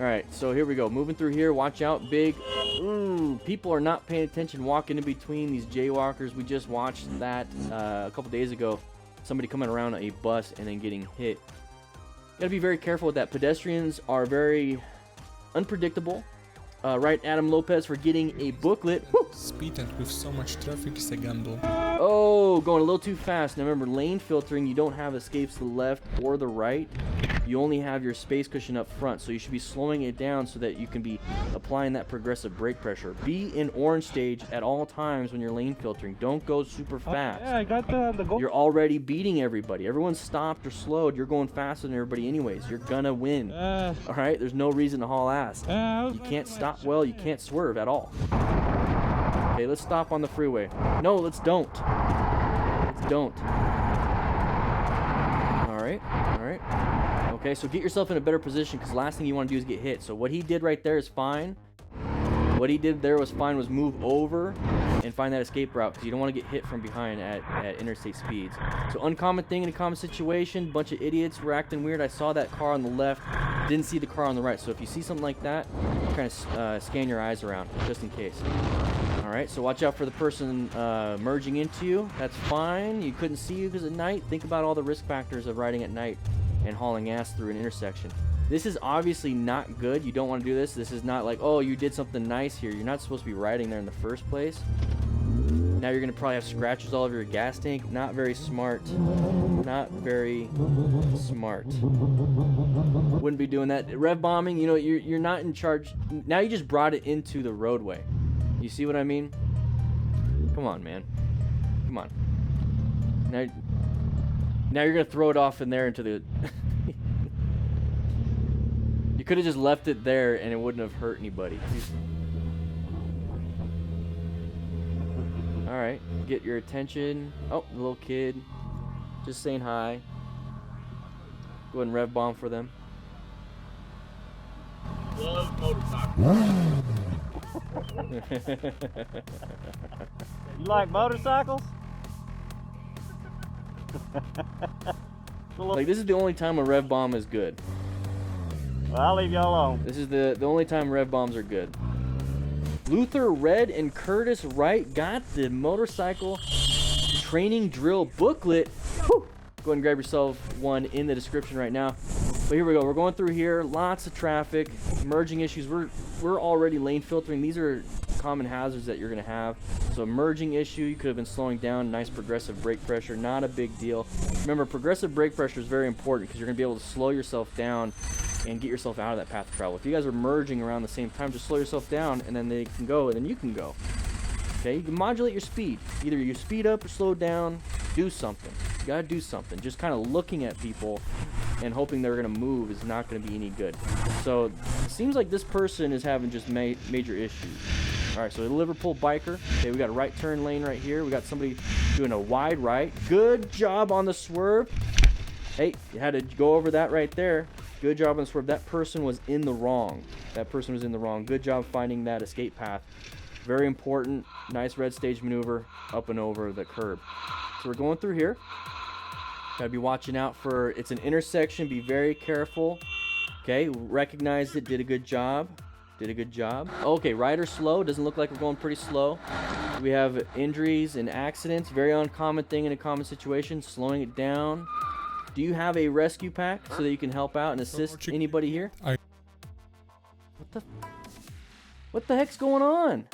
right, so here we go. Moving through here. Watch out, big. Ooh, people are not paying attention, walking in between these jaywalkers. We just watched that a couple days ago. Somebody coming around a bus and then getting hit. You gotta be very careful with that. Pedestrians are very unpredictable. Right, Adam Lopez, for getting a booklet. Woo! Speed and with so much traffic is a gamble. Oh, going a little too fast. Now remember, lane filtering, you don't have escapes to the left or the right. You only have your space cushion up front, so you should be slowing it down so that you can be applying that progressive brake pressure. Be in orange stage at all times when you're lane filtering. Don't go super fast. Yeah, I got the goal. You're already beating everybody. Everyone's stopped or slowed. You're going faster than everybody anyways. You're gonna win. All right? There's no reason to haul ass. You can't stop well. You can't swerve at all. Okay, let's stop on the freeway. No, let's don't. Let's don't. All right. All right. Okay, so get yourself in a better position, because the last thing you want to do is get hit. So what he did right there is fine. What he did there was fine, was move over and find that escape route, because you don't want to get hit from behind at interstate speeds. So uncommon thing in a common situation, bunch of idiots were acting weird. I saw that car on the left, didn't see the car on the right. So if you see something like that, kind of scan your eyes around, just in case. All right, so watch out for the person merging into you. That's fine. You couldn't see you because at night. Think about all the risk factors of riding at night and hauling ass through an intersection. This is obviously not good. You don't want to do this. This is not like, oh, you did something nice here. You're not supposed to be riding there in the first place. Now you're going to probably have scratches all over your gas tank. Not very smart. Not very smart. Wouldn't be doing that. Rev bombing, you know, you're not in charge. Now you just brought it into the roadway. You see what I mean? Come on, man. Come on. Now you're going to throw it off in there into the... You could have just left it there and it wouldn't have hurt anybody. Alright, get your attention. Oh, the little kid. Just saying hi. Go ahead and rev bomb for them. Love motorcycles. You like motorcycles? Like, this is the only time a rev bomb is good. Well, I'll leave y'all alone. This is the only time rev bombs are good. Luther Red and Curtis Wright got the motorcycle training drill booklet. Whew. Go ahead and grab yourself one in the description right now. But here we go. We're going through here. Lots of traffic, merging issues. We're already lane filtering. These are common hazards that you're going to have. So a merging issue, you could have been slowing down. Nice progressive brake pressure. Not a big deal. Remember, progressive brake pressure is very important because you're going to be able to slow yourself down and get yourself out of that path of travel. If you guys are merging around the same time, just slow yourself down and then they can go and then you can go. Okay, you can modulate your speed. Either you speed up or slow down. Do something. You gotta do something. Just kind of looking at people and hoping they're gonna move is not gonna be any good. So it seems like this person is having just major issues. All right, so the Liverpool biker. Okay, we got a right turn lane right here. We got somebody doing a wide right. Good job on the swerve. Hey, you had to go over that right there. Good job on the swerve. That person was in the wrong. That person was in the wrong. Good job finding that escape path. Very important. Nice red stage maneuver up and over the curb. So we're going through here. Gotta be watching out for, it's an intersection. Be very careful. Okay, recognized it. Did a good job. Did a good job. Okay, rider slow. Doesn't look like we're going pretty slow. We have injuries and accidents. Very uncommon thing in a common situation. Slowing it down. Do you have a rescue pack so that you can help out and assist anybody here? What the heck's going on?